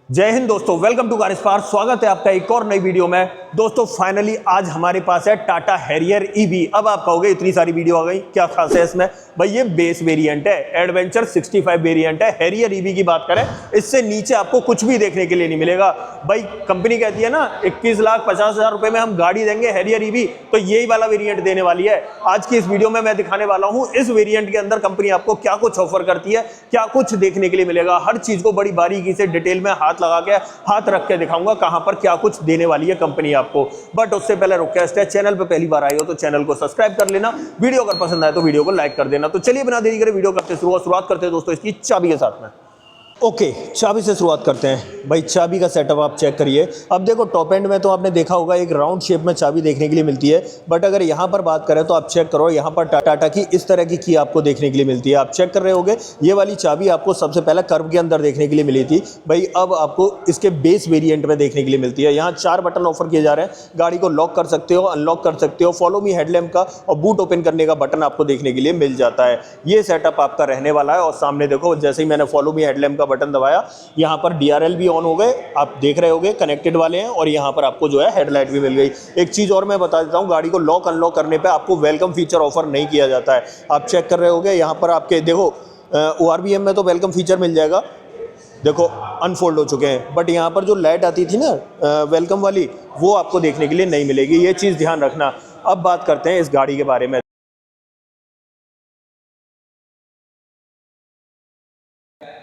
जय हिंद दोस्तों, welcome to car spark. स्वागत है आपका एक और नई वीडियो में। दोस्तों फाइनली आज हमारे पास है टाटा हैरियर ईवी। अब आप कहोगे इतनी सारी वीडियो आ गई, क्या खास है इसमें? भाई ये बेस वेरिएंट है, एडवेंचर 65 वेरिएंट है। हैरियर ईवी की बात करें, इससे नीचे आपको कुछ भी देखने के लिए नहीं मिलेगा। भाई कंपनी कहती है ना 21,50,000 रुपए में हम गाड़ी देंगे हैरियर ईवी, तो यही वाला वेरिएंट देने वाली है। आज की इस वीडियो में मैं दिखाने वाला हूँ इस वेरिएंट के अंदर कंपनी आपको क्या कुछ ऑफर करती है, क्या कुछ देखने के लिए मिलेगा। हर चीज को बड़ी बारीकी से डिटेल में हाथ लगा के, हाथ रख के दिखाऊंगा कहां पर क्या कुछ देने वाली है कंपनी आपको। बट उससे पहले रिक्वेस्ट है, चैनल पे पहली बार आए हो तो चैनल को सब्सक्राइब कर लेना, वीडियो अगर पसंद आए तो वीडियो को लाइक कर देना। तो चलिए बिना देरी करे वीडियो करते शुरुआत करते हैं दोस्तों इसकी चाबी के साथ में। ओके, चाबी से शुरुआत करते हैं। भाई चाबी का सेटअप आप चेक करिए। अब देखो टॉप एंड में तो आपने देखा होगा एक राउंड शेप में चाबी देखने के लिए मिलती है, बट अगर यहाँ पर बात करें तो आप चेक करो, यहाँ पर टाटा की इस तरह की आपको देखने के लिए मिलती है। आप चेक कर रहे होगे, ये वाली चाबी आपको सबसे पहले कर्व के अंदर देखने के लिए मिली थी। भाई अब आपको इसके बेस वेरिएंट में देखने के लिए मिलती है। यहाँ 4 बटन ऑफर किए जा रहे हैं। गाड़ी को लॉक कर सकते हो, अनलॉक कर सकते हो, फॉलो मी हेडलैम्प का और बूट ओपन करने का बटन आपको देखने के लिए मिल जाता है। ये सेटअप आपका रहने वाला है। और सामने देखो, जैसे ही मैंने फॉलो मी हेडलैम्प का बटन दबाया, यहाँ पर DRL भी ऑन हो गए, आप देख रहे होगे कनेक्टेड वाले हैं। और यहाँ पर आपको जो है हेडलाइट भी मिल गई। एक चीज़ और मैं बता देता हूँ, गाड़ी को लॉक अनलॉक करने पे आपको वेलकम फीचर ऑफर नहीं किया जाता है। आप चेक कर रहे होगे, यहाँ पर आपके देखो ORVM में तो वेलकम फीचर मिल जाएगा, देखो अनफोल्ड हो चुके हैं, बट यहाँ पर जो लाइट आती थी ना वेलकम वाली, वो आपको देखने के लिए नहीं मिलेगी। ये चीज़ ध्यान रखना। अब बात करते हैं इस गाड़ी के बारे में।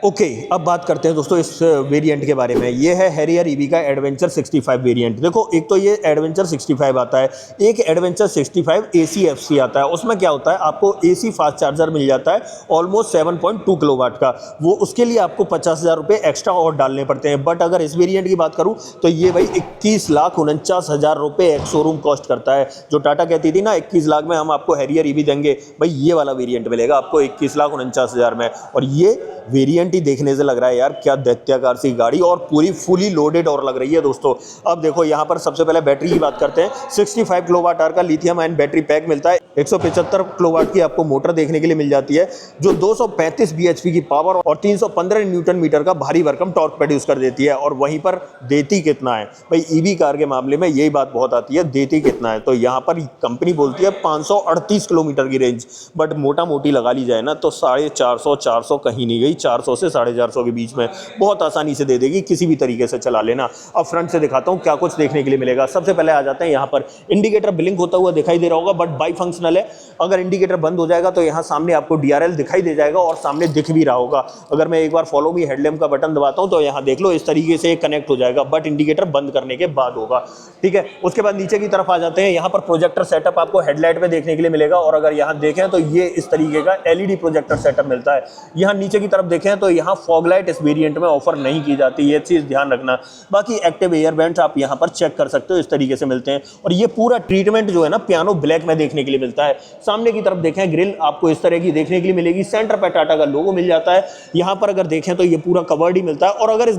ओके, अब बात करते हैं दोस्तों इस वेरिएंट के बारे में। ये है हैरियर ईवी का एडवेंचर 65 वेरिएंट। देखो एक तो ये एडवेंचर 65 आता है, एक एडवेंचर 65 AC FC आता है। उसमें क्या होता है, आपको AC फास्ट चार्जर मिल जाता है ऑलमोस्ट 7.2 किलोवाट का। वो उसके लिए आपको 50,000 रुपये एक्स्ट्रा और डालने पड़ते हैं। बट अगर इस वेरिएंट की बात करूँ तो ये भाई 21,49,000 रुपये एक शोरूम कॉस्ट करता है। जो टाटा कहती थी ना 21 लाख में हम आपको हैरियर ईवी देंगे, भाई ये वाला वेरिएंट मिलेगा आपको 21,49,000 में। और ये वेरिएंट ही देखने से लग रहा है यार क्या दैत्याकार सी गाड़ी, और पूरी फुली लोडेड और लग रही है दोस्तों। अब देखो यहाँ पर सबसे पहले बैटरी की बात करते हैं। 65 किलोवाट आवर का लिथियम आयन बैटरी पैक मिलता है। 175 किलोवाट की आपको मोटर देखने के लिए मिल जाती है, जो 235 bhp की पावर और 315 न्यूटन मीटर का भारी भरकम टॉर्क प्रोड्यूस कर देती है। और वहीं पर देती कितना है भाई, ईवी कार के मामले में यही बात बहुत आती है, देती कितना है। तो यहाँ पर कंपनी बोलती है 538 किलोमीटर की रेंज, बट मोटा मोटी लगा ली जाए ना तो 450 कहीं नहीं गई, 400 से 450 के बीच में बहुत आसानी से दे देगी, किसी भी तरीके से चला लेना। अब फ्रंट से दिखाता हूँ क्या कुछ देखने के लिए मिलेगा। सबसे पहले आ जाते हैं, यहाँ पर इंडिकेटर ब्लिंक होता हुआ दिखाई दे रहा होगा, बट बाई फंक्शनल है। अगर इंडिकेटर बंद हो जाएगा तो यहाँ सामने आपको DRL दिखाई दे जाएगा और सामने दिख भी रहा होगा। अगर मैं एक बार फॉलो मी हेडलैम्प का बटन दबाता हूँ तो यहाँ देख लो इस तरीके से कनेक्ट हो जाएगा, बट इंडिकेटर बंद करने के बाद होगा, ठीक है। उसके बाद नीचे की तरफ आ जाते हैं। यहाँ पर प्रोजेक्टर सेटअप आपको हेडलाइट में देखने के लिए मिलेगा। और अगर यहाँ देखें तो ये इस तरीके का LED प्रोजेक्टर सेटअप मिलता है। यहाँ नीचे की तरफ देखें तो यहाँ फॉग लाइट इस वेरिएंट में ऑफर नहीं की जाती, ये चीज ध्यान रखना। बाकी एक्टिव एयर वेंट्स आप यहाँ पर चेक कर सकते हो, इस तरीके से मिलते हैं। और ये पूरा ट्रीटमेंट जो है ना पियानो ब्लैक में देखने के लिए मिलता है। सामने की तरफ देखें, ग्रिल आपको इस तरह की देखने के लिए मिलेगी। सेंटर पे टाटा का लोगो मिल जाता है। यहाँ पर अगर देखें तो ये पूरा कवर्ड ही मिलता है। और अगर इस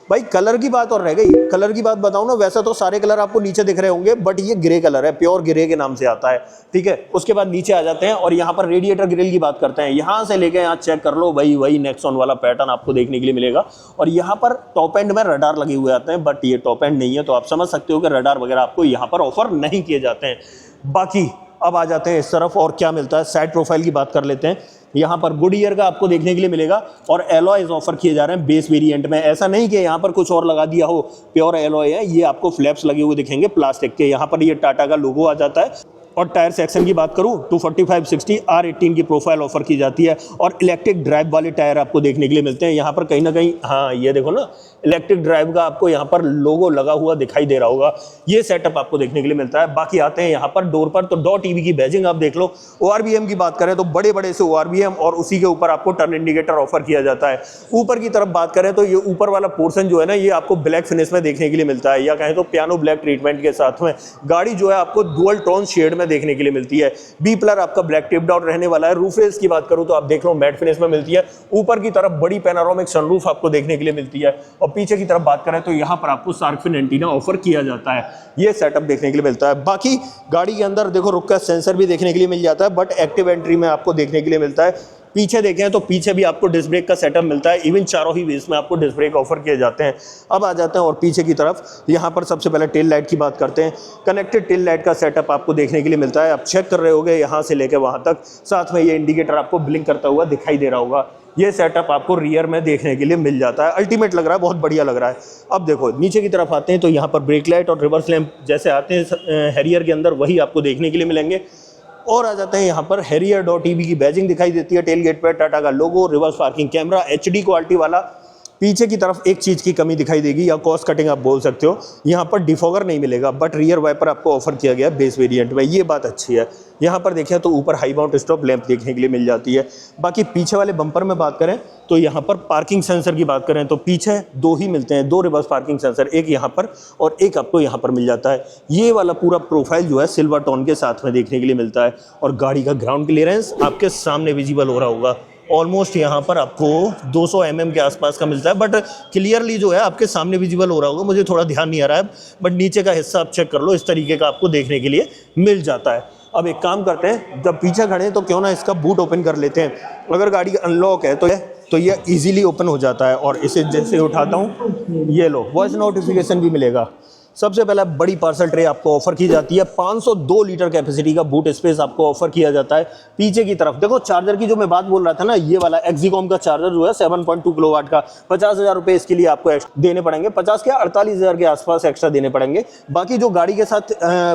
भाई कलर की बात और रह गई, कलर की बात बताऊं ना, वैसे तो सारे कलर आपको नीचे दिख रहे होंगे, बट ये ग्रे कलर है, प्योर ग्रे के नाम से आता है, ठीक है। उसके बाद नीचे आ जाते हैं और यहाँ पर रेडिएटर ग्रिल की बात करते हैं। यहाँ से लेके यहाँ चेक कर लो, वही नेक्सॉन वाला पैटर्न आपको देखने के लिए मिलेगा। और यहाँ पर टॉप एंड में रडार लगे हुए आते हैं, बट ये टॉप एंड नहीं है, तो आप समझ सकते हो कि रडार वगैरह आपको यहाँ पर ऑफर नहीं किए जाते हैं। बाकी अब आ जाते हैं इस तरफ और क्या मिलता है। साइड प्रोफाइल की बात कर लेते हैं। यहाँ पर गुडईयर का आपको देखने के लिए मिलेगा और एलॉयज ऑफर किए जा रहे हैं बेस वेरिएंट में। ऐसा नहीं कि यहाँ पर कुछ और लगा दिया हो, प्योर एलॉय है। ये आपको फ्लैप्स लगे हुए दिखेंगे प्लास्टिक के। यहाँ पर ये टाटा का लोगो आ जाता है। और टायर सेक्शन की बात करूं 245/60 R18 की प्रोफाइल ऑफर की जाती है। और इलेक्ट्रिक ड्राइव वाले टायर आपको देखने के लिए मिलते हैं। यहाँ पर कहीं ना कहीं, हाँ ये देखो ना, इलेक्ट्रिक ड्राइव का आपको यहाँ पर लोगो लगा हुआ दिखाई दे रहा होगा। ये सेटअप आपको देखने के लिए मिलता है। बाकी आते हैं यहाँ पर डोर पर, तो डॉट ईवी की बैजिंग आप देख लो। ORVM की बात करें तो बड़े बड़े से ORVM और उसी के ऊपर आपको टर्न इंडिकेटर ऑफर किया जाता है। ऊपर की तरफ बात करें तो ये ऊपर वाला पोर्शन जो है ना, ये आपको ब्लैक फिनिश में देखने के लिए मिलता है, या कहें तो पियानो ब्लैक ट्रीटमेंट के साथ में गाड़ी जो है आपको डुअल टोन शेड में देखने के लिए मिलती है। बी प्लर आपका ब्लैक टिप्ड आउट रहने वाला है। रूफ रेस की बात करूं तो आप देख लो मैट फिनिश में मिलती है। ऊपर की तरफ बड़ी पैनोरामिक सनरूफ आपको देखने के लिए मिलती है। और पीछे की तरफ बात करें तो यहाँ पर आपको शार्क फिन एंटीना ऑफर किया जाता है। ये सेटअप देखने के लिए मिलता है। बाकी गाड़ी के अंदर देखो रुक का सेंसर भी देखने के लिए मिल जाता है, बट एक्टिव एंट्री में आपको देखने के लिए मिलता है। पीछे देखें तो पीछे भी आपको डिस्क ब्रेक का सेटअप मिलता है, इवन चारों ही व्हील्स में आपको डिस्क ब्रेक ऑफर किए जाते हैं। अब आ जाते हैं और पीछे की तरफ, यहाँ पर सबसे पहले टेल लाइट की बात करते हैं। कनेक्टेड टेल लाइट का सेटअप आपको देखने के लिए मिलता है। आप चेक कर रहे होगे यहाँ से लेकर वहाँ तक, साथ में ये इंडिकेटर आपको ब्लिंक करता हुआ दिखाई दे रहा होगा। ये सेटअप आपको रियर में देखने के लिए मिल जाता है। अल्टीमेट लग रहा है, बहुत बढ़िया लग रहा है। अब देखो नीचे की तरफ आते हैं तो यहाँ पर ब्रेक लाइट और रिवर्स लैंप जैसे आते हैं हैरियर के अंदर, वही आपको देखने के लिए मिलेंगे। और आ जाते हैं यहाँ पर Harrier.ev की बैजिंग दिखाई देती है टेल गेट पर, टाटा का logo, reverse parking camera, HD quality वाला। पीछे की तरफ एक चीज़ की कमी दिखाई देगी या कॉस्ट कटिंग आप बोल सकते हो, यहाँ पर डिफॉगर नहीं मिलेगा, बट रियर वाइपर आपको ऑफर किया गया बेस वेरिएंट में, ये बात अच्छी है। यहाँ पर देखें तो ऊपर हाई माउंट स्टॉप लैंप देखने के लिए मिल जाती है। बाकी पीछे वाले बम्पर में बात करें तो यहाँ पर पार्किंग सेंसर की बात करें तो पीछे दो ही मिलते हैं, दो रिवर्स पार्किंग सेंसर, एक यहाँ पर और एक आपको यहाँ पर मिल जाता है। ये वाला पूरा प्रोफाइल जो है सिल्वर टोन के साथ में देखने के लिए मिलता है। और गाड़ी का ग्राउंड क्लियरेंस आपके सामने विजिबल हो रहा होगा, ऑलमोस्ट यहाँ पर आपको 200 mm के आसपास का मिलता है, बट क्लियरली जो है आपके सामने विजिबल हो रहा होगा, मुझे थोड़ा ध्यान नहीं आ रहा है, बट नीचे का हिस्सा आप चेक कर लो, इस तरीके का आपको देखने के लिए मिल जाता है। अब एक काम करते हैं, जब पीछे खड़े हैं तो क्यों ना इसका बूट ओपन कर लेते हैं। अगर गाड़ी अनलॉक है तो ये इजीली ओपन हो जाता है। और इसे जैसे उठाता हूँ, ये लो वॉइस नोटिफिकेशन भी मिलेगा। सबसे पहला बड़ी पार्सल ट्रे आपको ऑफर की जाती है, 502 लीटर कैपेसिटी का बूट स्पेस आपको ऑफर किया जाता है। पीछे की तरफ देखो, चार्जर की जो मैं बात बोल रहा था ना, ये वाला एक्सिकॉम का चार्जर जो है 7.2 किलोवाट का, 50,000 रुपये इसके लिए आपको देने पड़ेंगे, 50 के 48,000 के आसपास एक्स्ट्रा देने पड़ेंगे। बाकी जो गाड़ी के साथ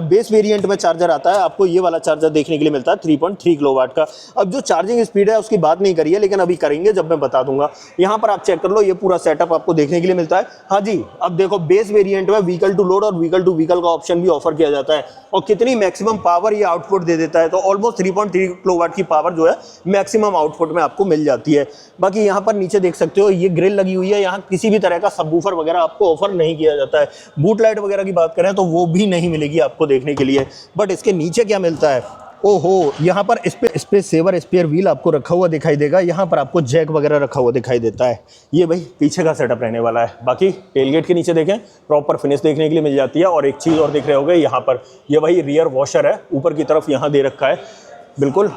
बेस वेरिएंट में चार्जर आता है, आपको ये वाला चार्जर देखने के लिए मिलता है 3.3 किलोवाट का। अब जो चार्जिंग स्पीड है उसकी बात नहीं करिए, लेकिन अभी करेंगे जब मैं बता दूंगा। यहाँ पर आप चेक कर लो, ये पूरा सेटअप आपको देखने के लिए मिलता है। हाँ जी, अब देखो बेस वेरिएंट में व्हीकल टू लोड और व्हीकल टू व्हीकल का ऑप्शन भी ऑफर किया जाता है। और कितनी मैक्सिमम पावर ये आउटपुट दे देता है, तो ऑलमोस्ट 3.3 किलोवाट की पावर जो है मैक्सिमम आउटपुट में आपको मिल जाती है। बाकी यहाँ पर नीचे देख सकते हो, ये ग्रिल लगी हुई है, यहाँ किसी भी तरह का सबवूफर वगैरह आपको ऑफर नहीं किया जाता है। बूट लाइट वगैरह की बात करें तो वो भी नहीं मिलेगी आपको देखने के लिए। बट इसके नीचे क्या मिलता है, ओहो, यहाँ पर स्पेस सेवर स्पेयर व्हील आपको रखा हुआ दिखाई देगा। यहाँ पर आपको जैक वगैरह रखा हुआ दिखाई देता है। ये भाई पीछे का सेटअप रहने वाला है। बाकी टेलगेट के नीचे देखें, प्रॉपर फिनिश देखने के लिए मिल जाती है। और एक चीज़ और दिख रहे होगे, यहाँ पर ये भाई रियर वॉशर है, ऊपर की तरफ यहाँ दे रखा है। बिल्कुल,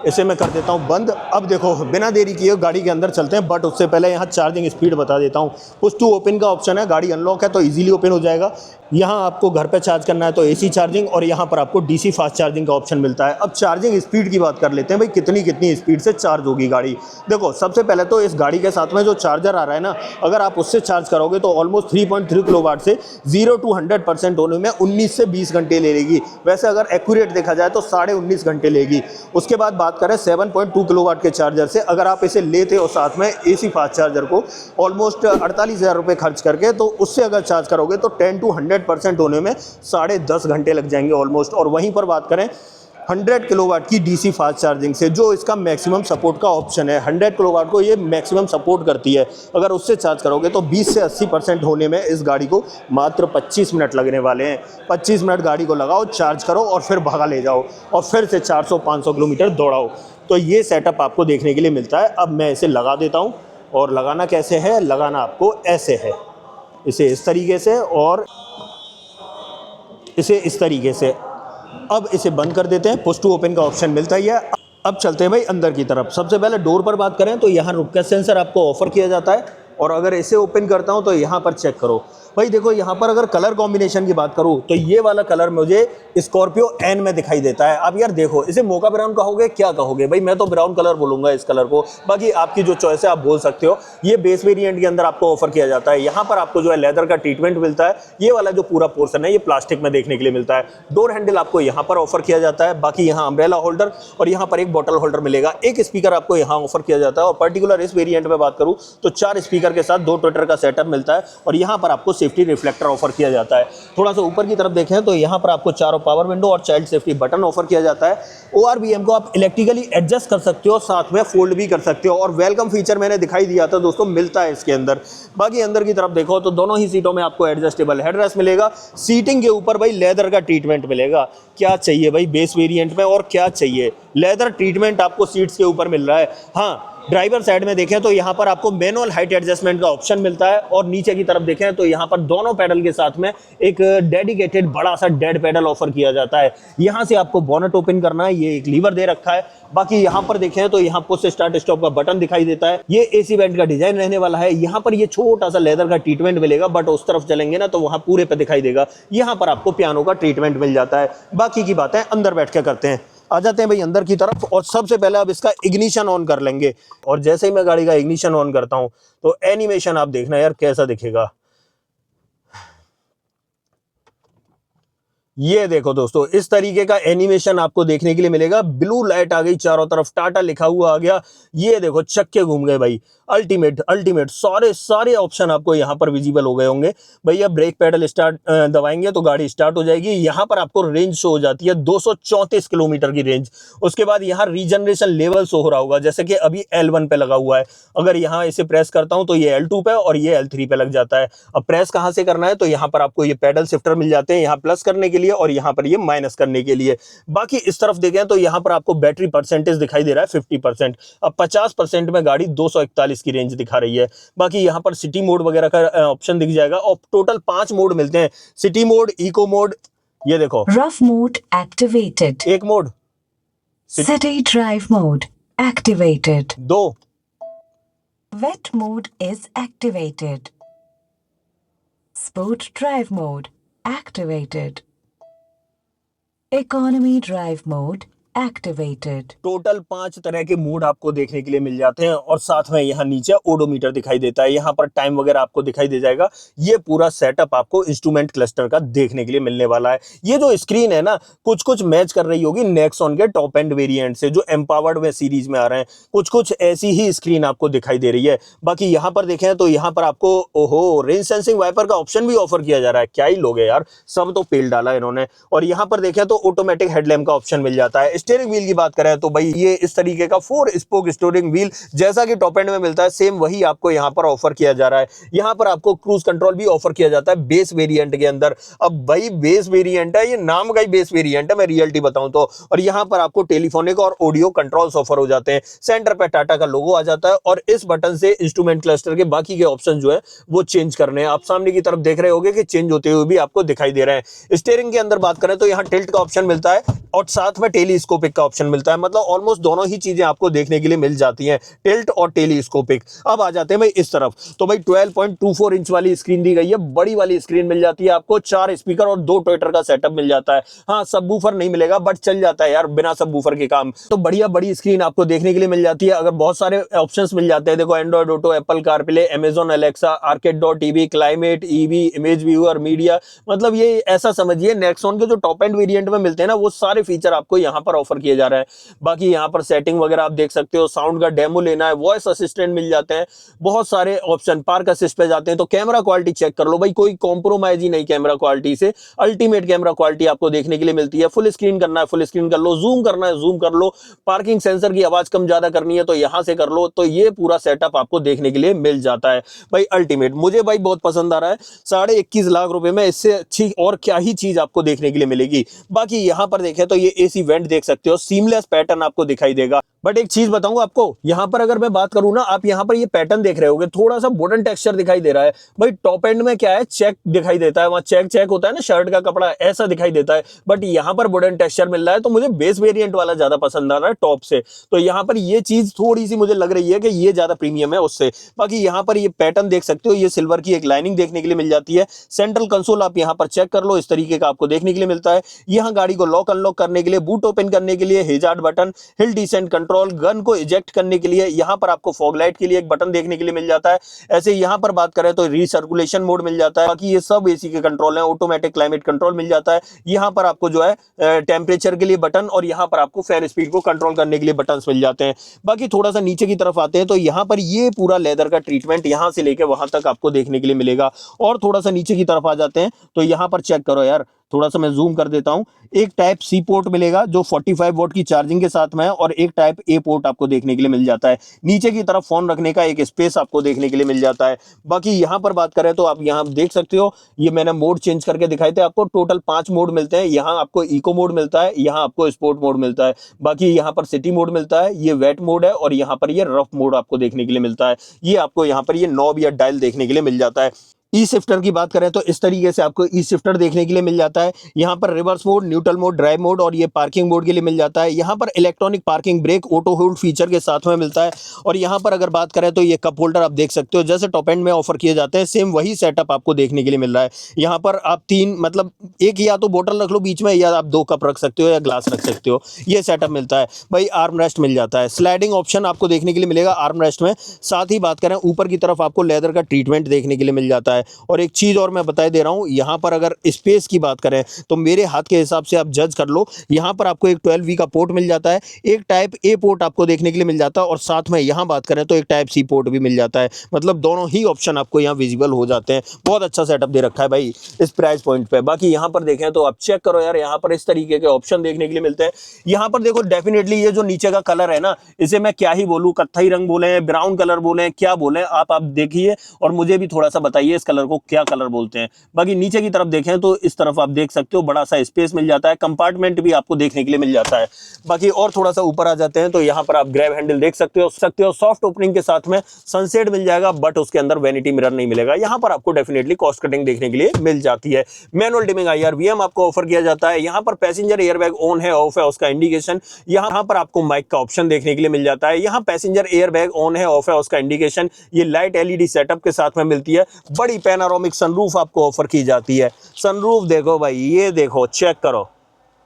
इसे मैं कर देता हूँ बंद। अब देखो, बिना देरी किए गाड़ी के अंदर चलते हैं, बट उससे पहले यहाँ चार्जिंग स्पीड बता देता हूँ। पुश टू ओपन का ऑप्शन है, गाड़ी अनलॉक है तो इजीली ओपन हो जाएगा। यहाँ आपको घर पे चार्ज करना है तो AC चार्जिंग, और यहाँ पर आपको DC फास्ट चार्जिंग का ऑप्शन मिलता है। अब चार्जिंग स्पीड की बात कर लेते हैं, भाई कितनी स्पीड से चार्ज होगी गाड़ी। देखो, सबसे पहले तो इस गाड़ी के साथ में जो चार्जर आ रहा है ना, अगर आप उससे चार्ज करोगे तो ऑलमोस्ट 3.3 किलोवाट से 0 to 100% होने में 19 से 20 घंटे ले लेगी। वैसे अगर एक्यूरेट देखा जाए तो 19.5 घंटे लेगी। उसके बाद बात करें 7.2 किलोवाट के चार्जर से, अगर आप इसे लेते हो साथ में AC फास्ट चार्जर को ऑलमोस्ट 48,000 रुपये खर्च करके, तो उससे अगर चार्ज करोगे तो 10 to 100% होने में 10.5 घंटे लग जाएंगे ऑलमोस्ट। और वहीं पर बात करें 100 किलोवाट की DC फास्ट चार्जिंग से, जो इसका मैक्सिमम सपोर्ट का ऑप्शन है, 100 किलोवाट को ये मैक्सिमम सपोर्ट करती है। अगर उससे चार्ज करोगे तो 20 से 80% होने में इस गाड़ी को मात्र 25 मिनट लगने वाले हैं। 25 मिनट गाड़ी को लगाओ, चार्ज करो और फिर भगा ले जाओ, और फिर से 400-500 किलोमीटर दौड़ाओ। तो ये सेटअप आपको देखने के लिए मिलता है। अब मैं इसे लगा देता हूँ, और लगाना कैसे है, लगाना आपको ऐसे है, इसे इस तरीके से और इसे इस तरीके से। अब इसे बंद कर देते हैं, पुश टू ओपन का ऑप्शन मिलता ही है। अब चलते हैं भाई अंदर की तरफ। सबसे पहले डोर पर बात करें तो यहाँ रुक सेंसर आपको ऑफर किया जाता है। और अगर इसे ओपन करता हूँ तो यहाँ पर चेक करो भाई, देखो यहाँ पर अगर कलर कॉम्बिनेशन की बात करूँ तो ये वाला कलर मुझे स्कॉर्पियो एन में दिखाई देता है। अब यार देखो, इसे मोका ब्राउन कहोगे, क्या कहोगे भाई, मैं तो ब्राउन कलर बोलूँगा इस कलर को। बाकी आपकी जो चॉइस है आप बोल सकते हो। ये बेस वेरिएंट के अंदर आपको ऑफर किया जाता है। यहाँ पर आपको जो है लेदर का ट्रीटमेंट मिलता है। ये वाला जो पूरा पोर्सन है ये प्लास्टिक में देखने के लिए मिलता है। डोर हैंडल आपको यहाँ पर ऑफर किया जाता है। बाकी यहाँ अम्ब्रेला होल्डर और यहाँ पर एक बॉटल होल्डर मिलेगा। एक स्पीकर आपको यहाँ ऑफर किया जाता है। और पर्टिकुलर इस वेरिएंट में बात करूँ तो 4 स्पीकर के साथ 2 ट्विटर का सेटअप मिलता है। और यहाँ पर आपको सेफ्टी रिफ्लेक्टर ऑफर किया जाता है। थोड़ा सा ऊपर की तरफ देखें तो यहाँ पर आपको चारों पावर विंडो और चाइल्ड सेफ्टी बटन ऑफर किया जाता है। ORVM को आप इलेक्ट्रिकली एडजस्ट कर सकते हो, साथ में फोल्ड भी कर सकते हो। और वेलकम फीचर मैंने दिखाई दिया था दोस्तों, मिलता है इसके अंदर। बाकी अंदर की तरफ देखो तो दोनों ही सीटों में आपको एडजस्टेबल हेडरेस्ट मिलेगा। सीटिंग के ऊपर भाई लेदर का ट्रीटमेंट मिलेगा। क्या चाहिए भाई बेस वेरिएंट में, और क्या चाहिए, लेदर ट्रीटमेंट आपको सीट्स के ऊपर मिल रहा है। हाँ, ड्राइवर साइड में देखें तो यहाँ पर आपको मैनुअल हाइट एडजस्टमेंट का ऑप्शन मिलता है, और नीचे की तरफ देखें तो यहाँ पर दोनों पैडल के साथ में एक डेडिकेटेड बड़ा सा डेड पैडल ऑफर किया जाता है। यहाँ से आपको बोनट ओपन करना है, ये एक लीवर दे रखा है। बाकी यहाँ पर देखें तो यहाँ पुश स्टार्ट स्टॉप का बटन दिखाई देता है। ये एसी वेंट का डिजाइन रहने वाला है। यहाँ पर ये छोटा सा लेदर का ट्रीटमेंट मिलेगा, बट उस तरफ चलेंगे ना तो वहाँ पूरे पे दिखाई देगा। यहाँ पर आपको पियानो का ट्रीटमेंट मिल जाता है। बाकी की बातें अंदर बैठ के करते हैं। आ जाते हैं भाई अंदर की तरफ, और सबसे पहले अब इसका इग्निशन ऑन कर लेंगे। और जैसे ही मैं गाड़ी का इग्निशन ऑन करता हूं तो एनिमेशन आप देखना यार कैसा दिखेगा। ये देखो दोस्तों, इस तरीके का एनिमेशन आपको देखने के लिए मिलेगा। ब्लू लाइट आ गई चारों तरफ, टाटा लिखा हुआ आ गया। ये देखो चक्के घूम गए भाई, अल्टीमेट अल्टीमेट सारे ऑप्शन आपको यहाँ पर विजिबल हो गए होंगे। भैया ब्रेक पेडल स्टार्ट दबाएंगे तो गाड़ी स्टार्ट हो जाएगी। यहाँ पर आपको रेंज शो हो जाती है 234 किलोमीटर की रेंज। उसके बाद यहाँ रीजनरेशन लेवल शो हो रहा होगा, जैसे कि अभी L1 पे लगा हुआ है। अगर यहाँ इसे प्रेस करता हूँ तो ये L2 पे और ये L3 पे लग जाता है। अब प्रेस कहाँ से करना है, तो यहाँ पर आपको ये पेडल शिफ्टर मिल जाते हैं, यहाँ प्लस करने के लिए और यहाँ पर ये माइनस करने के लिए। बाकी इस तरफ देखें तो यहाँ पर आपको बैटरी परसेंटेज दिखाई दे रहा है 50%। अब 50% में गाड़ी 241 की रेंज दिखा रही है। बाकी यहाँ पर सिटी मोड वगैरह का ऑप्शन दिख जाएगा, और टोटल 5 मोड मिलते हैं। सिटी मोड, इको मोड, ये देखो रफ मोड एक्टिवेटेड, एक mode, city drive mode activated, 2, wet mode is activated, sport drive mode activated, economy drive mode activated। Total 5 तरह के मोड आपको देखने के लिए मिल जाते हैं, और साथ में यहाँ नीचे ओडोमीटर दिखाई देता है। यहाँ पर टाइम वगैरह आपको दिखाई दे जाएगा। ये पूरा सेटअप आपको इंस्ट्रूमेंट क्लस्टर का देखने के लिए मिलने वाला है। ये जो स्क्रीन है ना, कुछ मैच कर रही होगी नेक्सॉन के टॉप एंड वेरिएंट से जो एम्पावर्ड में सीरीज में आ रहे हैं। कुछ ऐसी ही स्क्रीन आपको दिखाई दे रही है। बाकी यहाँ पर देखें तो यहाँ पर आपको ओहो रेंज सेंसिंग वाइपर का ऑप्शन भी ऑफर किया जा रहा है। क्या ही लोग है यार, सब तो पेल डाला इन्होंने। और यहाँ पर देखें तो ऑटोमेटिक हेडलैम्प का ऑप्शन मिल जाता है। स्टीयरिंग व्हील की बात करें तो भाई ये इस तरीके का 4 स्पोक स्टीयरिंग व्हील जैसा कि टॉप एंड में मिलता है, सेम वही आपको यहाँ पर ऑफर किया जा रहा है। यहाँ पर आपको क्रूज कंट्रोल भी ऑफर किया जाता है बेस वेरिएंट के अंदर। अब भाई बेस वेरिएंट है, ये नाम का ही बेस वेरिएंट है, मैं रियलिटी बताऊं तो। और यहाँ पर आपको टेलीफोनिक और ऑडियो कंट्रोल्स ऑफर हो जाते हैं। सेंटर पे टाटा का लोगो आ जाता है, और इस बटन से इंस्ट्रूमेंट क्लस्टर के बाकी के ऑप्शन जो है वो चेंज करने हैं। आप सामने की तरफ देख रहे होंगे कि चेंज होते हुए भी आपको दिखाई दे रहे हैं। स्टीयरिंग के अंदर बात करें तो यहाँ टिल्ट का ऑप्शन मिलता है, और साथ में टेलीस्कोपिक का ऑप्शन मिलता है। मतलब ऑलमोस्ट दोनों ही चीजें आपको देखने के लिए मिल जाती हैं, टिल्ट और टेलीस्कोपिक। अब आ जाते हैं भाई इस तरफ, तो भाई 12.24 इंच वाली स्क्रीन दी गई है। बड़ी वाली स्क्रीन मिल जाती है आपको, 4 स्पीकर और 2 ट्विटर का सेटअप मिल जाता है। हाँ, सबवूफर नहीं मिलेगा, बट चल जाता है यार बिना सबवूफर के काम। तो बढ़िया बड़ी स्क्रीन आपको देखने के लिए मिल जाती है। अगर बहुत सारे ऑप्शंस मिल जाते हैं, देखो Android Auto, Apple CarPlay, Amazon Alexa, arcade TV, climate, EV, image viewer, media. मतलब ये ऐसा समझिए नेक्सॉन के जो टॉप एंड वेरिएंट में मिलते हैं ना, वो सारे फीचर आपको यहाँ पर ऑफर किए जा रहे हैं। बाकी यहाँ पर सेटिंग वगैरह आप देख सकते हो, साउंड का डेमो लेना है, वॉइस असिस्टेंट मिल जाते हैं, बहुत सारे ऑप्शन। पार्क असिस्ट पे जाते हैं तो कैमरा क्वालिटी चेक कर लो भाई, कोई कॉम्प्रोमाइज ही नहीं कैमरा क्वालिटी से। अल्टीमेट कैमरा क्वालिटी आपको देखने के लिए मिलती है। फुल स्क्रीन करना है फुल स्क्रीन कर लो, जूम करना है जूम कर लो, पार्किंग सेंसर की आवाज कम ज्यादा करनी है तो यहां से कर लो। तो ये पूरा सेटअप आपको देखने के लिए मिल जाता है भाई अल्टीमेट। मुझे भाई बहुत पसंद आ रहा है। 21.5 लाख रुपए में इससे अच्छी और क्या ही चीज आपको देखने के लिए मिलेगी। बाकी यहां पर देखें तो ये एसी वेंट देख सकते हो, सीमलेस पैटर्न आपको दिखाई देगा। बट एक चीज बताऊं आपको, यहां पर अगर मैं बात करूं ना, आप यहां पर ये पैटर्न देख रहे होगे, थोड़ा सा वुडन टेक्सचर दिखाई दे रहा है भाई। टॉप एंड में क्या है, चेक दिखाई देता है, वहां चेक होता है ना शर्ट का कपड़ा, ऐसा दिखाई देता है। बट यहां पर वुडन टेक्सचर मिल रहा है, तो मुझे बेस वेरिएंट वाला ज्यादा पसंद आ रहा है टॉप से। तो यहां पर ये चीज थोड़ी सी मुझे लग रही है कि ये ज्यादा प्रीमियम है उससे। बाकी यहां पर ये पैटर्न देख सकते हो, ये सिल्वर की एक लाइनिंग देखने के लिए मिल जाती है। सेंट्रल कंसोल आप यहां पर चेक कर लो, इस तरीके का आपको देखने के लिए मिलता है। यहां गाड़ी को लॉक अनलॉक करने के लिए, बूट ओपन करने के लिए hazard button, hill descent control, gun को इजेक्ट करने के लिए यहां पर आपको फॉग लाइट के लिए एक बटन देखने के लिए मिल जाता है। ऐसे यहां पर बात करें तो रीसर्कुलेशन मोड मिल जाता है। बाकी ये सब एसी के कंट्रोल है। ऑटोमेटिक क्लाइमेट कंट्रोल मिल जाता है। यहां पर आपको जो है टेम्परेचर के लिए बटन, और यहां पर आपको फैन स्पीड को कंट्रोल करने के लिए बटन मिल जाते हैं। बाकी थोड़ा सा नीचे की तरफ आते हैं तो यहां पर ये पूरा लेदर का ट्रीटमेंट यहां से लेकर वहां तक आपको देखने के लिए मिलेगा। और थोड़ा सा नीचे की तरफ आ जाते हैं तो यहां पर चेक करो यार, थोड़ा सा मैं जूम कर देता हूँ। एक टाइप सी पोर्ट मिलेगा जो 45 वोल्ट की चार्जिंग के साथ में है, और एक टाइप ए पोर्ट आपको देखने के लिए मिल जाता है। नीचे की तरफ फोन रखने का एक स्पेस आपको देखने के लिए मिल जाता है। बाकी यहाँ पर बात करें तो आप यहाँ देख सकते हो, ये मैंने मोड चेंज करके दिखाए थे आपको। टोटल 5 मोड मिलते हैं। यहाँ आपको इको मोड मिलता है, यहाँ आपको स्पोर्ट मोड मिलता है, बाकी यहाँ पर सिटी मोड मिलता है, ये वेट मोड है, और यहाँ पर ये रफ मोड आपको देखने के लिए मिलता है। ये आपको यहाँ पर ये नॉब या डायल देखने के लिए मिल जाता है। ई शिफ्टर की बात करें तो इस तरीके से आपको ई शिफ्टर देखने के लिए मिल जाता है। यहाँ पर reverse mode, neutral mode, drive mode और ये पार्किंग मोड के लिए मिल जाता है। यहाँ पर electronic parking brake auto hold feature के साथ में मिलता है। और यहाँ पर अगर बात करें तो ये कप होल्डर आप देख सकते हो, जैसे टॉप एंड में ऑफर किए जाते हैं सेम वही सेटअप आपको देखने के लिए मिल रहा है। यहाँ पर आप 3 मतलब एक या तो बोतल रख लो बीच में, या आप 2 कप रख सकते हो या ग्लास रख सकते हो, ये सेटअप मिलता है भाई। आर्म रेस्ट मिल जाता है, स्लाइडिंग ऑप्शन आपको देखने के लिए मिलेगा आर्म रेस्ट में। साथ ही बात करें ऊपर की तरफ आपको लेदर का ट्रीटमेंट देखने के लिए मिल जाता है। और एक चीज़ और मैं बता दे रहा हूं, यहां पर अगर स्पेस की बात करें तो मेरे हाथ के हिसाब से आप जज कर लो। यहां पर आपको एक 12V का पोर्ट मिल जाता है, एक टाइप ए पोर्ट आपको देखने के लिए मिल जाता है, और साथ में यहां बात करें तो एक टाइप सी पोर्ट भी मिल जाता है। मतलब दोनों ही ऑप्शन आपको यहां विजिबल हो जाते हैं। बहुत अच्छा सेटअप दे रखा है भाई इस प्राइस पॉइंट पे। बाकी यहां पर देखें तो आप चेक करो यार, यहां पर इस तरीके के ऑप्शन देखने के लिए मिलते हैं। यहां पर देखो डेफिनेटली ये जो नीचे का कलर है ना, इसे मैं क्या ही बोलूं, कत्थई रंग बोले, ब्राउन कलर बोले, क्या बोले आप देखिए और मुझे भी थोड़ा सा बताइए इस कलर को क्या कलर बोलते हैं। बाकी नीचे की तरफ देखें तो इस तरफ आप देख सकते हो बड़ा सा स्पेस मिल जाता है, कंपार्टमेंट भी आपको देखने के लिए मिल जाता है। बाकी और थोड़ा सा ऊपर आ जाते हैं तो यहाँ पर आप ग्रैब हैंडल देख सकते हो सॉफ्ट ओपनिंग के साथ में सनसेट मिल जाएगा, बट उसके अंदर वैनिटी मिरर नहीं मिलेगा। यहाँ पर आपको डेफिनेटली कॉस्ट कटिंग देखने के लिए मिल जाती है। मैनुअल डिमिंग IR/VM आपको ऑफर किया जाता है। यहाँ पर पैसेंजर एयरबैग ऑन है ऑफ है उसका इंडिकेशन। यहाँ पर आपको माइक का ऑप्शन देखने के लिए मिल जाता है। यहाँ पैसेंजर एयरबैग ऑन है ऑफ है उसका इंडिकेशन। ये लाइट LED सेटअप के साथ में मिलती है। बड़ी पैनारोमिक सनरूफ आपको ऑफर की जाती है। सनरूफ देखो भाई, ये देखो चेक करो,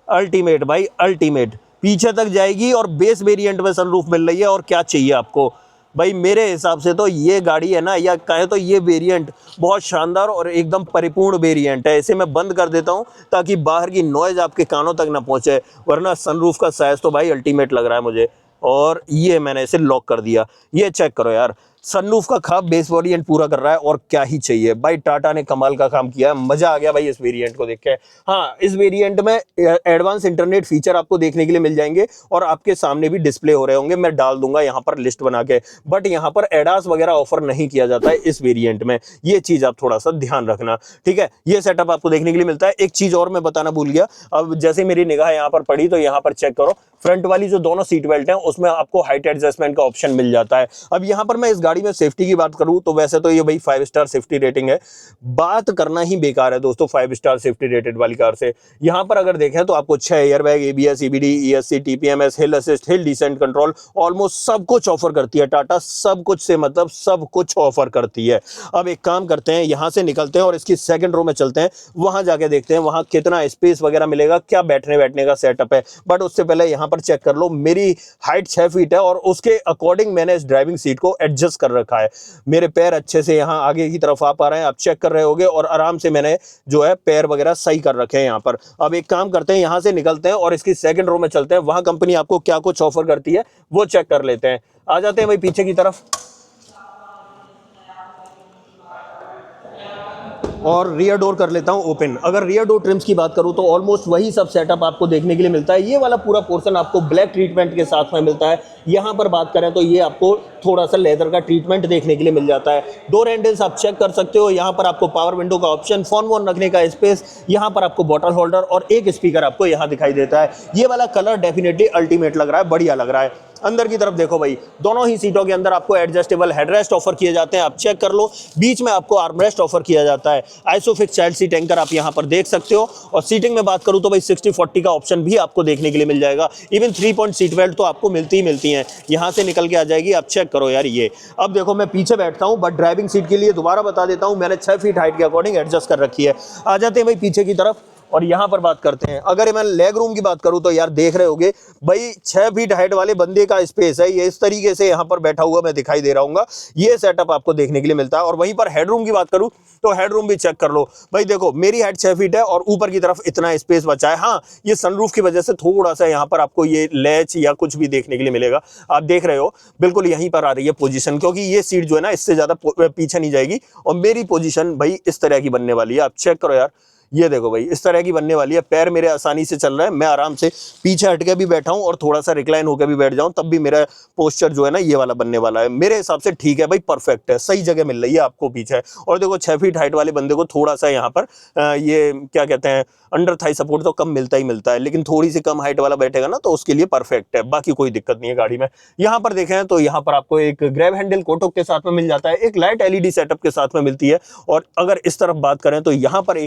अल्टीमेट भाई अल्टीमेट, पीछे तक जाएगी और बेस वेरिएंट में सनरूफ मिल रही है। और क्या चाहिए आपको भाई, मेरे हिसाब से तो ये गाड़ी है ना, या कहे तो ये वेरिएंट बहुत शानदार और एकदम परिपूर्ण वेरिएंट है। इसे मैं बंद कर देता हूँ ताकि बाहर की नॉइज आपके कानों तक ना पहुँचे, वरना सनरूफ का साइज तो भाई अल्टीमेट लग रहा है मुझे। और ये मैंने इसे लॉक कर दिया। ये चेक करो यार, सनरूफ का खाब बेस वेरिएंट पूरा कर रहा है, और क्या ही चाहिए भाई। टाटा ने कमाल का काम किया है, मजा आ गया भाई इस वेरिएंट को देख के। हाँ, इस वेरिएंट में एडवांस इंटरनेट फीचर आपको देखने के लिए मिल जाएंगे, और आपके सामने भी डिस्प्ले हो रहे होंगे, मैं डाल दूंगा यहाँ पर लिस्ट बना के। बट यहाँ पर एडास वगैरह ऑफर नहीं किया जाता है इस वेरिएंट में, ये चीज आप थोड़ा सा ध्यान रखना, ठीक है। ये सेटअप आपको देखने के लिए मिलता है। एक चीज और मैं बताना भूल गया, अब जैसे मेरी निगाह यहाँ पर पड़ी तो यहाँ पर चेक करो, फ्रंट वाली जो दोनों सीट बेल्ट हैं उसमें आपको हाइट एडजस्टमेंट का ऑप्शन मिल जाता है। अब यहाँ पर मैं इस गाड़ी में सेफ्टी की बात करूं तो वैसे तो ये भाई 5 स्टार सेफ्टी रेटिंग है, बात करना ही बेकार है दोस्तों 5 स्टार सेफ्टी रेटेड वाली कार से। यहाँ पर अगर देखें तो आपको 6 airbag, ABS, EBD, ESC, TPMS, हिल assist, hill descent control, almost सब कुछ ऑफर करती है टाटा। सब कुछ से मतलब सब कुछ ऑफर करती है। अब एक काम करते हैं, यहाँ से निकलते हैं और इसकी सेकंड रो में चलते हैं, वहां जाके देखते हैं वहां कितना स्पेस वगैरह मिलेगा, क्या बैठने का सेटअप है। बट उससे पहले यहाँ पर चेक कर लो, मेरी हाइट 6 फीट है और उसके अकॉर्डिंग मैंने इस ड्राइविंग सीट को एडजस्ट कर रखा है। मेरे पैर अच्छे से यहाँ आगे की तरफ आ पा रहे हैं, आप चेक कर रहे होगे, और आराम से मैंने जो है पैर वगैरह सही कर रखे हैं यहाँ पर। अब एक काम करते हैं, यहाँ से निकलते हैं और इसकी सेकंड रो में चलते हैं, वहां कंपनी आपको क्या कुछ ऑफर करती है वो चेक कर लेते हैं। आ जाते हैं भाई पीछे की तरफ, और रियर डोर कर लेता हूं ओपन। अगर रियर डोर ट्रिम्स की बात करूं तो ऑलमोस्ट वही सब सेटअप आपको देखने के लिए मिलता है। ये वाला पूरा पोर्शन आपको ब्लैक ट्रीटमेंट के साथ में मिलता है। यहां पर बात करें तो ये आपको थोड़ा सा लेदर का ट्रीटमेंट देखने के लिए मिल जाता है। डोर हैंडल्स आप चेक कर सकते हो, यहाँ पर आपको पावर विंडो का ऑप्शन, फोन वोन रखने का स्पेस, यहाँ पर आपको बॉटल होल्डर और एक स्पीकर आपको यहाँ दिखाई देता है। ये वाला कलर डेफिनेटली अल्टीमेट लग रहा है, बढ़िया लग रहा है। अंदर की तरफ देखो भाई, दोनों ही सीटों के अंदर आपको एडजस्टेबल हेडरेस्ट ऑफर किए जाते हैं, आप चेक कर लो। बीच में आपको आर्मरेस्ट ऑफर किया जाता है। आइसोफिक्स चाइल्ड सीट एंकर आप यहाँ पर देख सकते हो। और सीटिंग में बात करूँ तो भाई 60-40 का ऑप्शन भी आपको देखने के लिए मिल जाएगा। इवन 3 पॉइंट सीट बेल्ट तो आपको मिलती ही मिलती हैं, यहाँ से निकल के आ जाएगी। आप चेक करो यार ये। अब देखो मैं पीछे बैठता हूँ, बट ड्राइविंग सीट के लिए दोबारा बता देता हूँ, मैंने 6 फीट हाइट के अकॉर्डिंग एडजस्ट कर रखी है। आ जाते हैं भाई पीछे की तरफ और यहाँ पर बात करते हैं। अगर मैं लेग रूम की बात करूं तो यार देख रहे होगे भाई 6 फीट हाइट वाले बंदे का स्पेस है, ये इस तरीके से यहाँ पर बैठा हुआ मैं दिखाई दे रहा हूँ। ये सेटअप आपको देखने के लिए मिलता है। और वहीं पर हेडरूम की बात करूं तो हेडरूम भी चेक कर लो भाई, देखो मेरी हाइट 6 फीट है और ऊपर की तरफ इतना स्पेस बचा है। हाँ, ये सनरूफ की वजह से थोड़ा सा यहाँ पर आपको ये लैच या कुछ भी देखने के लिए मिलेगा। आप देख रहे हो बिल्कुल यहीं पर आ रही है पोजीशन, क्योंकि ये सीट जो है ना इससे ज्यादा पीछे नहीं जाएगी। और मेरी पोजीशन भाई इस तरह की बनने वाली है, आप चेक करो यार। ये देखो भाई इस तरह की बनने वाली है। पैर मेरे आसानी से चल रहा है, मैं आराम से पीछे हट के भी बैठा हूँ और थोड़ा सा रिक्लाइन होकर भी बैठ जाऊँ, तब भी मेरा पोस्चर जो है ना ये वाला बनने वाला है। मेरे हिसाब से ठीक है भाई, परफेक्ट है, सही जगह मिल रही है आपको पीछे। और देखो 6 फीट हाइट वाले बंदे को थोड़ा सा यहाँ पर ये क्या कहते हैं, अंडर थाई सपोर्ट तो कम मिलता ही मिलता है, लेकिन थोड़ी सी कम हाइट वाला बैठेगा ना तो उसके लिए परफेक्ट है, बाकी कोई दिक्कत नहीं है गाड़ी में। यहाँ पर देखें तो यहाँ पर आपको एक ग्रैब हैंडल कोटक के साथ में मिल जाता है, एक लाइट एलईडी सेटअप के साथ में मिलती है। और अगर इस तरफ बात करें तो यहाँ पर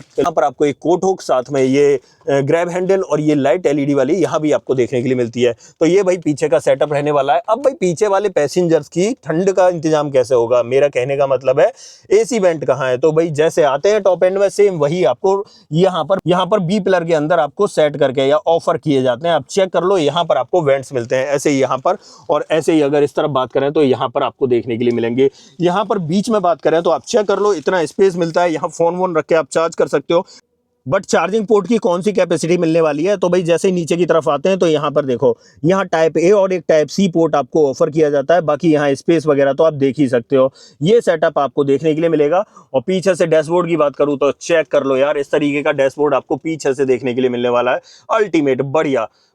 आपको एक कोट हुक, साथ में ये ग्रैब हैंडल और ये लाइट एलईडी वाली यहाँ भी आपको देखने के लिए मिलती है। तो ये भाई पीछे का सेटअप रहने वाला है। अब भाई पीछे वाले पैसेंजर्स की ठंड का इंतजाम कैसे होगा, मेरा कहने का मतलब है एसी वेंट कहाँ है। तो भाई जैसे आते हैं टॉप एंड में सेम वही आपको यहाँ पर बी पिलर के अंदर आपको सेट करके या ऑफर किए जाते हैं। आप चेक कर लो, यहाँ पर आपको वेंट्स मिलते हैं ऐसे ही यहाँ पर, और ऐसे ही अगर इस तरफ बात करें तो यहाँ पर आपको देखने के लिए मिलेंगे। यहाँ पर बीच में बात करें तो आप चेक कर लो, इतना स्पेस मिलता है, यहाँ फोन वोन रख के आप चार्ज कर सकते हो। बट चार्जिंग पोर्ट की कौन सी कैपेसिटी मिलने वाली है, तो भाई जैसे ही नीचे की तरफ आते हैं तो यहाँ पर देखो, यहाँ टाइप ए और एक टाइप सी पोर्ट आपको ऑफर किया जाता है। बाकी यहाँ स्पेस वगैरह तो आप देख ही सकते हो, ये सेटअप आपको देखने के लिए मिलेगा। और पीछे से डैशबोर्ड की बात करूँ तो चेक कर लो यार, इस तरीके का डैशबोर्ड आपको पीछे से देखने के लिए मिलने वाला है। अल्टीमेट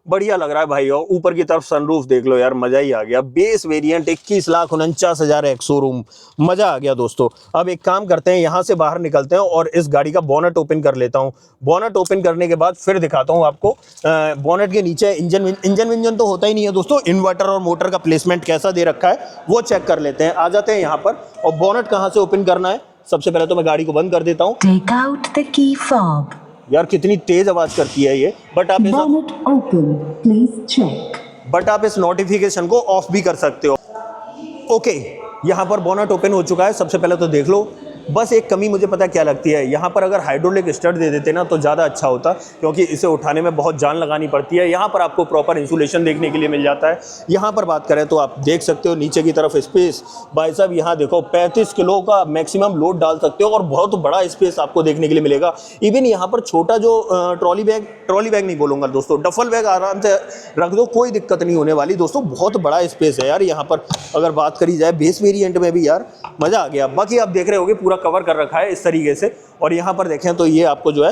बढ़िया लग रहा है भाई। और ऊपर की तरफ सनरूफ देख लो यार, मजा ही आ गया। बेस वेरिएंट 21,49,000 एक्स शोरूम, मजा आ गया दोस्तों। अब एक काम करते हैं, यहाँ से बाहर निकलते हैं और इस गाड़ी का बोनट ओपन कर लेता हूँ। बोनट ओपन करने के बाद फिर दिखाता हूँ आपको बोनट के नीचे इंजन तो होता ही नहीं है दोस्तों, इन्वर्टर और मोटर का प्लेसमेंट कैसा दे रखा है वो चेक कर लेते हैं। आ जाते हैं यहाँ पर, और बोनट कहाँ से ओपन करना है, सबसे पहले तो मैं गाड़ी को बंद कर देता हूँ। Take out the key fob. यार कितनी तेज आवाज करती है ये, but Bonnet open. Please check. आप इस नोटिफिकेशन को ऑफ भी कर सकते हो। ओके, यहाँ पर बोनट ओपन हो चुका है। सबसे पहले तो देख लो, बस एक कमी मुझे पता क्या लगती है, यहाँ पर अगर हाइड्रोलिक स्टड दे देते ना तो ज़्यादा अच्छा होता, क्योंकि इसे उठाने में बहुत जान लगानी पड़ती है। यहाँ पर आपको प्रॉपर इंसुलेशन देखने के लिए मिल जाता है। यहाँ पर बात करें तो आप देख सकते हो नीचे की तरफ स्पेस, भाई साहब यहाँ देखो 35 किलो का मैक्सिमम लोड डाल सकते हो और बहुत बड़ा स्पेस आपको देखने के लिए मिलेगा। इवन यहाँ पर छोटा जो ट्रॉली बैग नहीं बोलूँगा दोस्तों, डफल बैग आराम से रख दो, कोई दिक्कत नहीं होने वाली दोस्तों। बहुत बड़ा स्पेस है यार यहाँ पर। अगर बात करी जाए बेस वेरिएंट में भी यार मज़ा आ गया। बाकी आप देख रहे होगे पूरा कवर कर रखा है इस तरीके से। और यहाँ पर देखें तो ये आपको जो है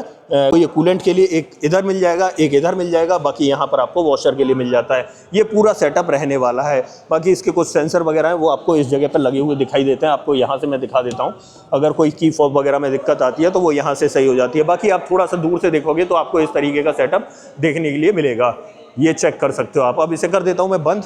ये कूलेंट के लिए एक इधर मिल जाएगा, एक इधर मिल जाएगा, बाकी यहाँ पर आपको वॉशर के लिए मिल जाता है। ये पूरा सेटअप रहने वाला है। बाकी इसके कुछ सेंसर वगैरह हैं वो आपको इस जगह पर लगे हुए दिखाई देते हैं। आपको यहाँ से मैं दिखा देता हूँ, अगर कोई की फॉब वगैरह में दिक्कत आती है तो वो यहाँ से सही हो जाती है। बाकी आप थोड़ा सा दूर से देखोगे तो आपको इस तरीके का सेटअप देखने के लिए मिलेगा, ये चेक कर सकते हो आप। अब इसे कर देता हूँ मैं बंद।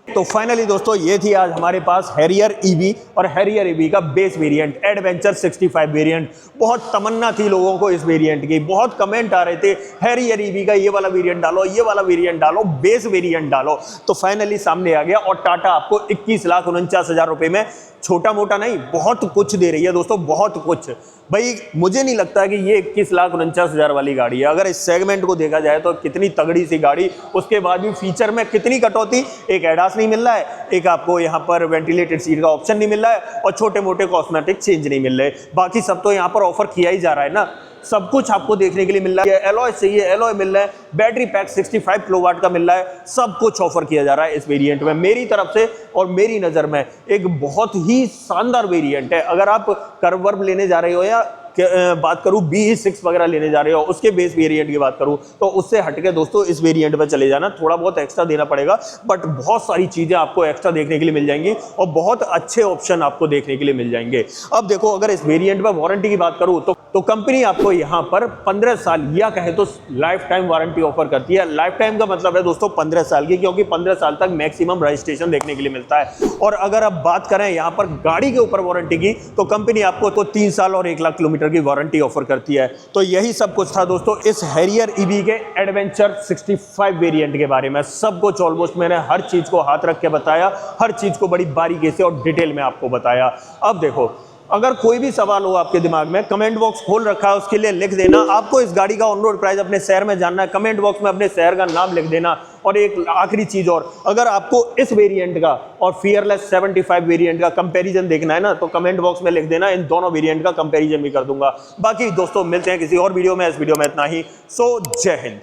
तो फाइनली दोस्तों ये थी आज हमारे पास हैरियर ईवी और हैरियर ईवी का बेस वेरिएंट एडवेंचर 65 वेरिएंट। बहुत तमन्ना थी लोगों को इस वेरिएंट की, बहुत कमेंट आ रहे थे हैरियर ईवी का ये वाला वेरिएंट डालो, ये वाला वेरिएंट डालो, बेस वेरिएंट डालो। तो फाइनली सामने आ गया और टाटा आपको 21,49,000 रुपए में छोटा मोटा नहीं बहुत कुछ दे रही है दोस्तों, बहुत कुछ। भाई मुझे नहीं लगता कि ये 21,49,000 वाली गाड़ी है। अगर इस सेगमेंट को देखा जाए तो कितनी तगड़ी सी गाड़ी, उसके बाद भी फीचर में कितनी कटौती, एक एडास नहीं मिल रहा है, एक आपको यहाँ पर वेंटिलेटेड सीट का ऑप्शन नहीं मिल रहा है, और छोटे मोटे कॉस्मेटिक चेंज नहीं मिल रहे। बाकी सब तो यहाँ पर ऑफर किया ही जा रहा है ना, सब कुछ आपको देखने के लिए मिल रहा है। एलॉय चाहिए एलॉय मिल रहा है, बैटरी पैक 65 किलोवाट का मिल रहा है, सब कुछ ऑफर किया जा रहा है इस वेरिएंट में। मेरी तरफ से और मेरी नज़र में एक बहुत ही शानदार वेरिएंट है। अगर आप कर्व वर्ब लेने जा रहे हो या बात करूं BE6 वगैरह लेने जा रहे हो, उसके बेस वेरिएंट की बात करूं, तो उससे हटके दोस्तों इस वेरिएंट पे चले जाना। थोड़ा बहुत एक्स्ट्रा देना पड़ेगा, बट बहुत सारी चीज़ें आपको एक्स्ट्रा देखने के लिए मिल जाएंगी और बहुत अच्छे ऑप्शन आपको देखने के लिए मिल जाएंगे। अब देखो, अगर इस वेरिएंट में वारंटी की बात करूं तो कंपनी आपको यहाँ पर 15 साल या कहे तो लाइफ टाइम वारंटी ऑफर करती है। लाइफ टाइम का मतलब है दोस्तों 15 साल की, क्योंकि 15 साल तक मैक्सिमम रजिस्ट्रेशन देखने के लिए मिलता है। और अगर आप बात करें यहाँ पर गाड़ी के ऊपर वारंटी की, तो कंपनी आपको तो 3 साल और 1 लाख किलोमीटर की वारंटी ऑफर करती है। तो यही सब कुछ था दोस्तों इस हैरियर ईवी के एडवेंचर 65 वेरिएंट के बारे में। सब कुछ ऑलमोस्ट मैंने हर चीज को हाथ रख के बताया, हर चीज को बड़ी बारीकी से और डिटेल में आपको बताया। अब देखो, अगर कोई भी सवाल हो आपके दिमाग में, कमेंट बॉक्स खोल रखा है, उसके लिए लिख देना। आपको इस गाड़ी का ऑन रोड प्राइस अपने शहर में जानना है, कमेंट बॉक्स में अपने शहर का नाम लिख देना। और एक आखिरी चीज और, अगर आपको इस वेरिएंट का और फियरलेस 75 वेरिएंट का कंपैरिजन देखना है ना, तो कमेंट बॉक्स में लिख देना, इन दोनों वेरिएंट का कंपैरिजन भी कर दूंगा। बाकी दोस्तों मिलते हैं किसी और वीडियो में। इस वीडियो में इतना ही। सो जय हिंद।